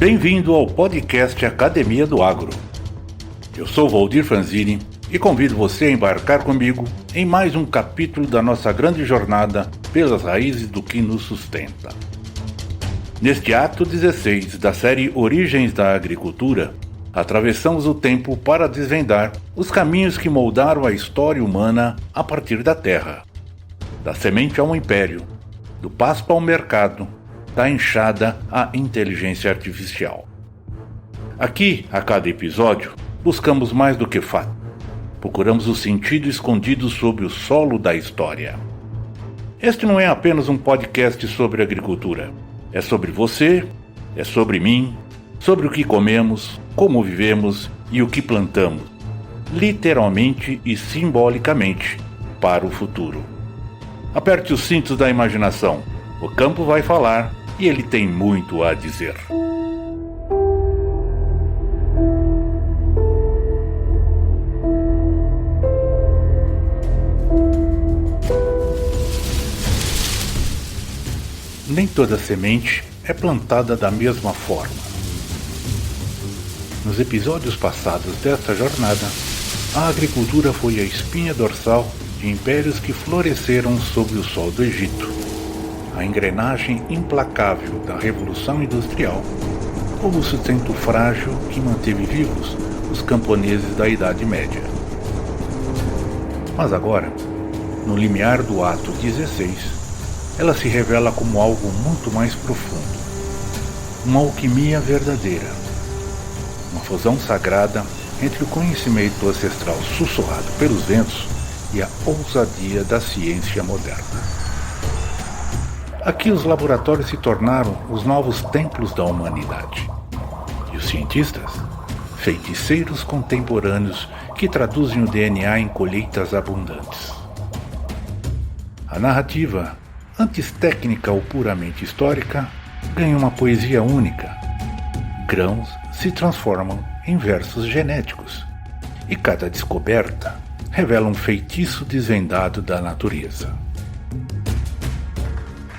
Bem-vindo ao podcast Academia do Agro. Eu sou Valdir Franzini e convido você a embarcar comigo em mais um capítulo da nossa grande jornada pelas raízes do que nos sustenta. Neste ato 16 da série Origens da Agricultura, atravessamos o tempo para desvendar os caminhos que moldaram a história humana a partir da terra, da semente ao império, do pasto ao mercado, da enxada à inteligência artificial. Aqui, a cada episódio, buscamos mais do que fato. Procuramos o sentido escondido sob o solo da história. Este não é apenas um podcast sobre agricultura. É sobre você, é sobre mim, sobre o que comemos, como vivemos e o que plantamos, literalmente e simbolicamente, para o futuro. Aperte os cintos da imaginação. O campo vai falar e ele tem muito a dizer. Nem toda semente é plantada da mesma forma. Nos episódios passados desta jornada, a agricultura foi a espinha dorsal de impérios que floresceram sob o sol do Egito, a engrenagem implacável da Revolução Industrial, ou o sustento frágil que manteve vivos os camponeses da Idade Média. Mas agora, no limiar do ato 16, ela se revela como algo muito mais profundo, uma alquimia verdadeira, uma fusão sagrada entre o conhecimento ancestral sussurrado pelos ventos e a ousadia da ciência moderna. Aqui os laboratórios se tornaram os novos templos da humanidade. E os cientistas, feiticeiros contemporâneos que traduzem o DNA em colheitas abundantes. A narrativa, antes técnica ou puramente histórica, ganha uma poesia única. Grãos se transformam em versos genéticos, e cada descoberta revela um feitiço desvendado da natureza.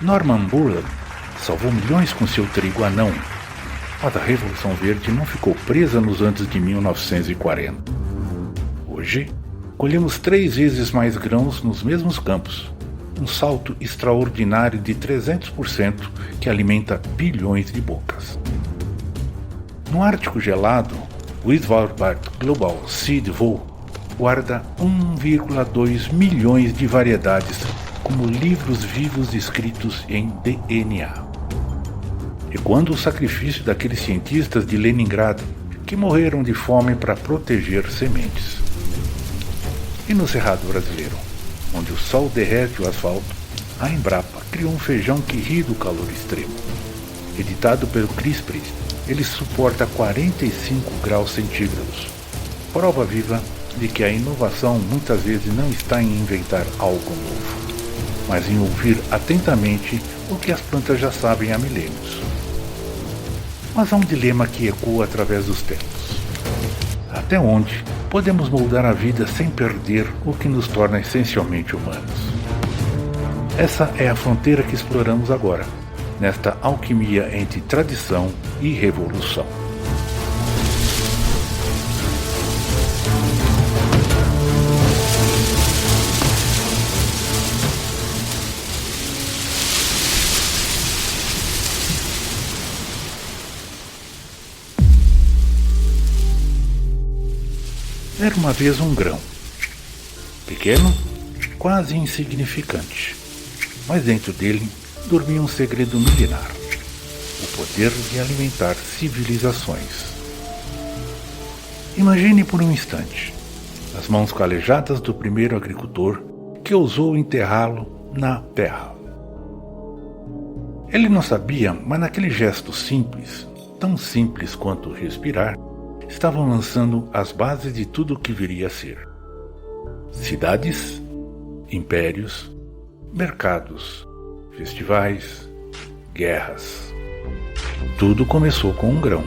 Norman Borlaug salvou milhões com seu trigo anão, mas a Revolução Verde não ficou presa nos anos de 1940. Hoje, colhemos 3 vezes mais grãos nos mesmos campos, um salto extraordinário de 300% que alimenta bilhões de bocas. No Ártico gelado, o Svalbard Global Seed Vault guarda 1,2 milhões de variedades como livros vivos escritos em DNA. E quando o sacrifício daqueles cientistas de Leningrado que morreram de fome para proteger sementes. E no Cerrado brasileiro, onde o sol derrete o asfalto, a Embrapa criou um feijão que ri do calor extremo. Editado pelo CRISPR, ele suporta 45 graus centígrados. Prova viva de que a inovação muitas vezes não está em inventar algo novo, mas em ouvir atentamente o que as plantas já sabem há milênios. Mas há um dilema que ecoa através dos tempos. Até onde podemos moldar a vida sem perder o que nos torna essencialmente humanos? Essa é a fronteira que exploramos agora, nesta alquimia entre tradição e revolução. Era uma vez um grão, pequeno, quase insignificante, mas dentro dele dormia um segredo milenar, o poder de alimentar civilizações. Imagine por um instante as mãos calejadas do primeiro agricultor que ousou enterrá-lo na terra. Ele não sabia, mas naquele gesto simples, tão simples quanto respirar, estavam lançando as bases de tudo o que viria a ser. Cidades, impérios, mercados, festivais, guerras. Tudo começou com um grão.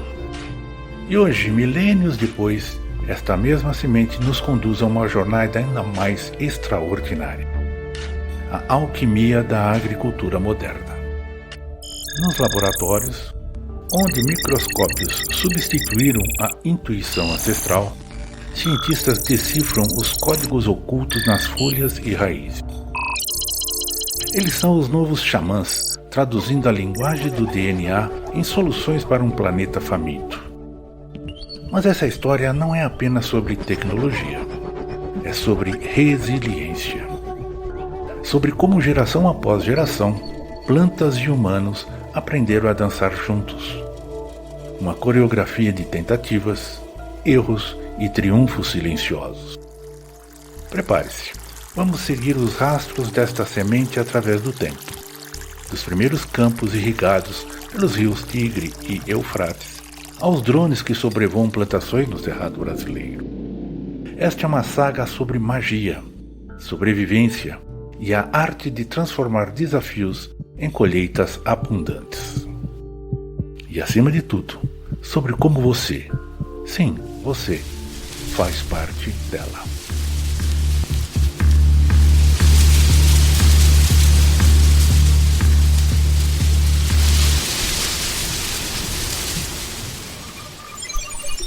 E hoje, milênios depois, esta mesma semente nos conduz a uma jornada ainda mais extraordinária. A alquimia da agricultura moderna. Nos laboratórios, Onde microscópios substituíram a intuição ancestral, cientistas decifram os códigos ocultos nas folhas e raízes. Eles são os novos xamãs, traduzindo a linguagem do DNA em soluções para um planeta faminto. Mas essa história não é apenas sobre tecnologia. É sobre resiliência. Sobre como geração após geração, plantas e humanos aprenderam a dançar juntos. Uma coreografia de tentativas, erros e triunfos silenciosos. Prepare-se, vamos seguir os rastros desta semente através do tempo, dos primeiros campos irrigados pelos rios Tigre e Eufrates, aos drones que sobrevoam plantações no Cerrado brasileiro. Esta é uma saga sobre magia, sobrevivência e a arte de transformar desafios em colheitas abundantes. E acima de tudo, sobre como você, sim, você, faz parte dela.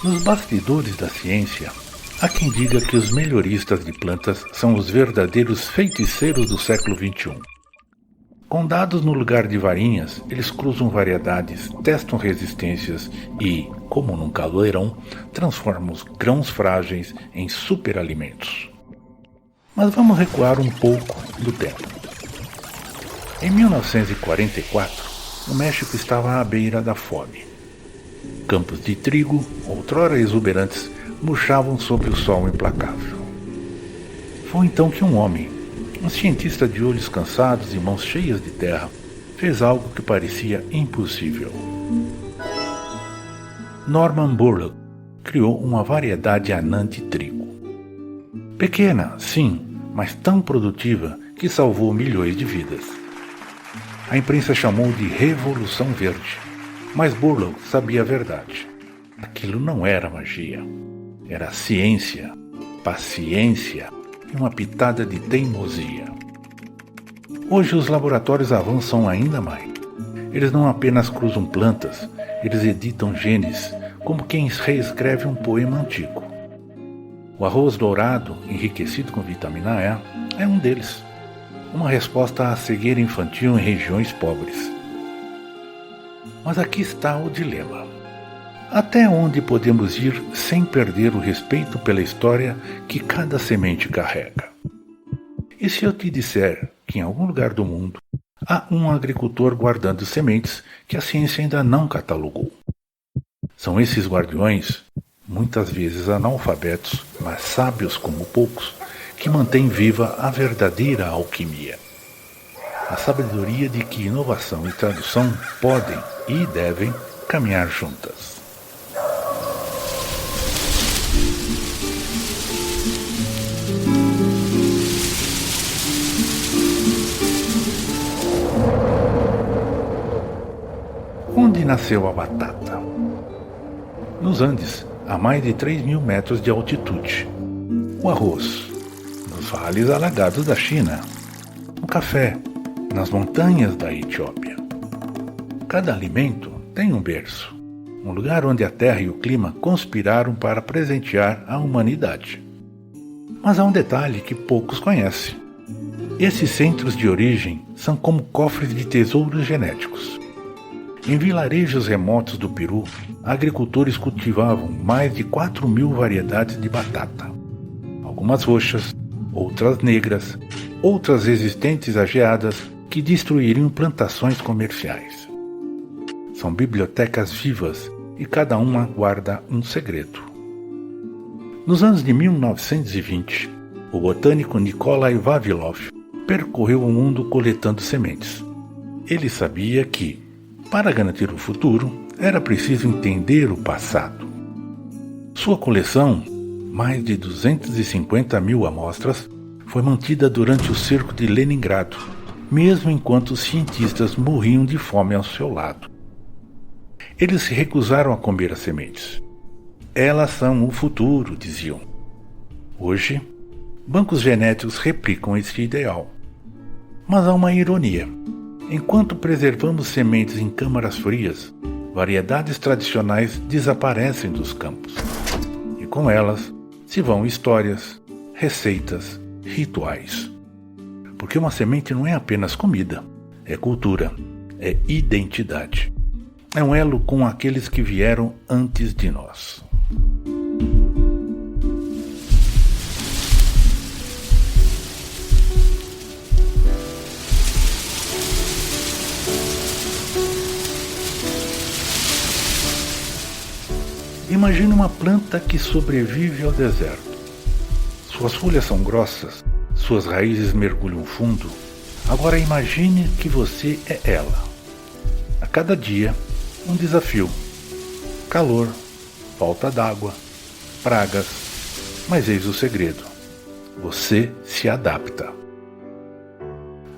Nos bastidores da ciência, há quem diga que os melhoristas de plantas são os verdadeiros feiticeiros do século XXI. Com dados no lugar de varinhas, eles cruzam variedades, testam resistências e, como num caldeirão, transformam os grãos frágeis em superalimentos. Mas vamos recuar um pouco do tempo. Em 1944, o México estava à beira da fome. Campos de trigo, outrora exuberantes, murchavam sob o sol implacável. Foi então que um homem, um cientista de olhos cansados e mãos cheias de terra, fez algo que parecia impossível. Norman Borlaug criou uma variedade anã de trigo. Pequena, sim, mas tão produtiva que salvou milhões de vidas. A imprensa chamou de Revolução Verde, mas Borlaug sabia a verdade. Aquilo não era magia. Era ciência, paciência e uma pitada de teimosia. Hoje os laboratórios avançam ainda mais. Eles não apenas cruzam plantas, eles editam genes, como quem reescreve um poema antigo. O arroz dourado, enriquecido com vitamina E, é um deles. Uma resposta à cegueira infantil em regiões pobres. Mas aqui está o dilema. Até onde podemos ir sem perder o respeito pela história que cada semente carrega? E se eu te disser que em algum lugar do mundo há um agricultor guardando sementes que a ciência ainda não catalogou? São esses guardiões, muitas vezes analfabetos, mas sábios como poucos, que mantêm viva a verdadeira alquimia. A sabedoria de que inovação e tradução podem e devem caminhar juntas. Onde nasceu a batata? Nos Andes, a mais de 3.000 metros de altitude. O arroz, nos vales alagados da China. O café, nas montanhas da Etiópia. Cada alimento tem um berço, um lugar onde a terra e o clima conspiraram para presentear a humanidade. Mas há um detalhe que poucos conhecem. Esses centros de origem são como cofres de tesouros genéticos. Em vilarejos remotos do Peru, agricultores cultivavam mais de 4.000 variedades de batata. Algumas roxas, outras negras, outras resistentes a geadas que destruiriam plantações comerciais. São bibliotecas vivas e cada uma guarda um segredo. Nos anos de 1920, o botânico Nikolai Vavilov percorreu o mundo coletando sementes. Ele sabia que, para garantir o futuro, era preciso entender o passado. Sua coleção, mais de 250.000 amostras, foi mantida durante o cerco de Leningrado, mesmo enquanto os cientistas morriam de fome ao seu lado. Eles se recusaram a comer as sementes. Elas são o futuro, diziam. Hoje, bancos genéticos replicam esse ideal. Mas há uma ironia. Enquanto preservamos sementes em câmaras frias, variedades tradicionais desaparecem dos campos. E com elas se vão histórias, receitas, rituais. Porque uma semente não é apenas comida, é cultura, é identidade. É um elo com aqueles que vieram antes de nós. Imagine uma planta que sobrevive ao deserto. Suas folhas são grossas, suas raízes mergulham fundo. Agora imagine que você é ela. A cada dia, um desafio. Calor, falta d'água, pragas. Mas eis o segredo. Você se adapta.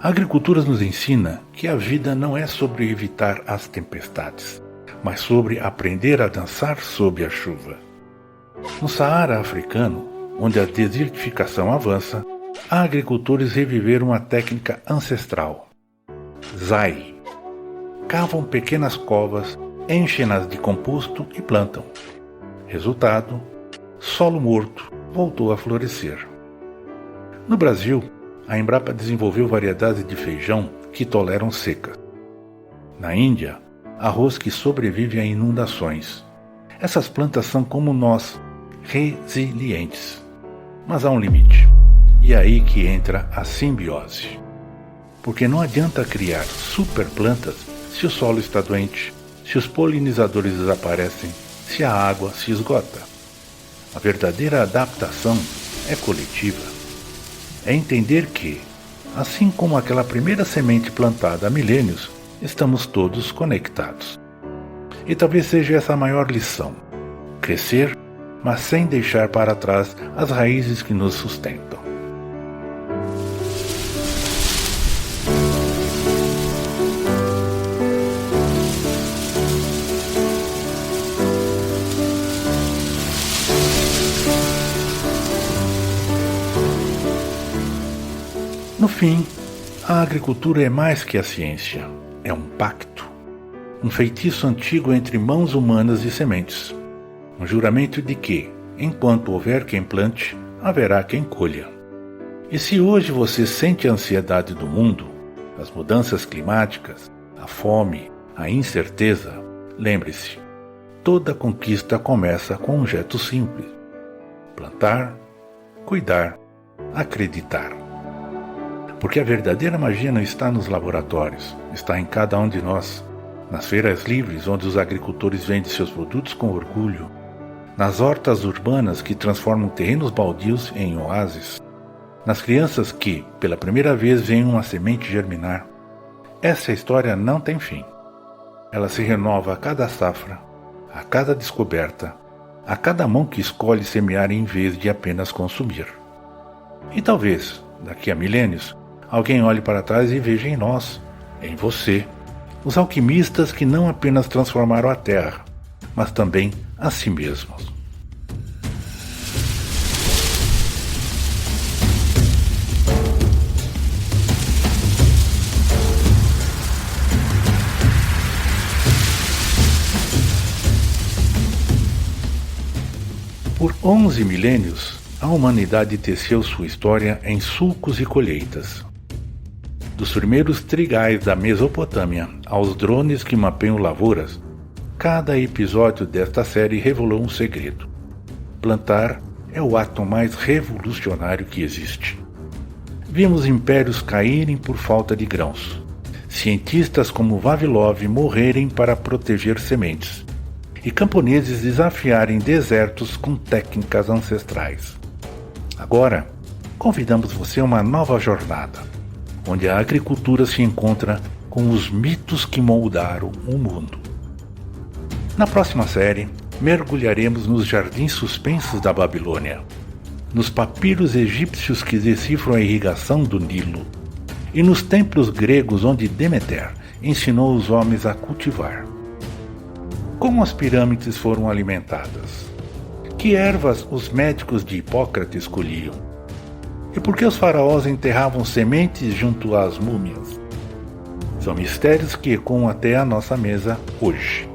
A agricultura nos ensina que a vida não é sobre evitar as tempestades, mas sobre aprender a dançar sob a chuva. No Saara africano, onde a desertificação avança, há agricultores reviveram uma técnica ancestral. Zai. Cavam pequenas covas, enchem-nas de composto e plantam. Resultado, solo morto voltou a florescer. No Brasil, a Embrapa desenvolveu variedades de feijão que toleram secas. Na Índia, arroz que sobrevive a inundações. Essas plantas são como nós, resilientes. Mas há um limite. E é aí que entra a simbiose. Porque não adianta criar super plantas se o solo está doente, se os polinizadores desaparecem, se a água se esgota. A verdadeira adaptação é coletiva. É entender que, assim como aquela primeira semente plantada há milênios, estamos todos conectados. E talvez seja essa a maior lição. Crescer, mas sem deixar para trás as raízes que nos sustentam. No fim, a agricultura é mais que a ciência. É um pacto, um feitiço antigo entre mãos humanas e sementes. Um juramento de que, enquanto houver quem plante, haverá quem colha. E se hoje você sente a ansiedade do mundo, as mudanças climáticas, a fome, a incerteza, lembre-se, toda conquista começa com um gesto simples. Plantar, cuidar, acreditar. Porque a verdadeira magia não está nos laboratórios, está em cada um de nós. Nas feiras livres, onde os agricultores vendem seus produtos com orgulho. Nas hortas urbanas que transformam terrenos baldios em oásis. Nas crianças que, pela primeira vez, veem uma semente germinar. Essa história não tem fim. Ela se renova a cada safra, a cada descoberta, a cada mão que escolhe semear em vez de apenas consumir. E talvez, daqui a milênios, alguém olhe para trás e veja em nós, em você, os alquimistas que não apenas transformaram a terra, mas também a si mesmos. Por 11 milênios, a humanidade teceu sua história em sulcos e colheitas. Dos primeiros trigais da Mesopotâmia aos drones que mapeiam lavouras, cada episódio desta série revelou um segredo. Plantar é o ato mais revolucionário que existe. Vimos impérios caírem por falta de grãos, cientistas como Vavilov morrerem para proteger sementes, e camponeses desafiarem desertos com técnicas ancestrais. Agora, convidamos você a uma nova jornada, onde a agricultura se encontra com os mitos que moldaram o mundo. Na próxima série, mergulharemos nos jardins suspensos da Babilônia, nos papiros egípcios que decifram a irrigação do Nilo, e nos templos gregos onde Deméter ensinou os homens a cultivar. Como as pirâmides foram alimentadas? Que ervas os médicos de Hipócrates colhiam? E por que os faraós enterravam sementes junto às múmias? São mistérios que ecoam até a nossa mesa hoje.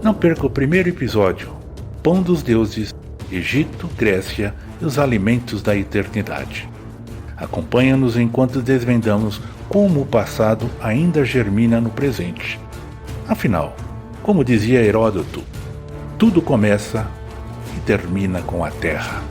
Não perca o primeiro episódio, Pão dos Deuses, Egito, Grécia e os Alimentos da Eternidade. Acompanha-nos enquanto desvendamos como o passado ainda germina no presente. Afinal, como dizia Heródoto, tudo começa e termina com a Terra.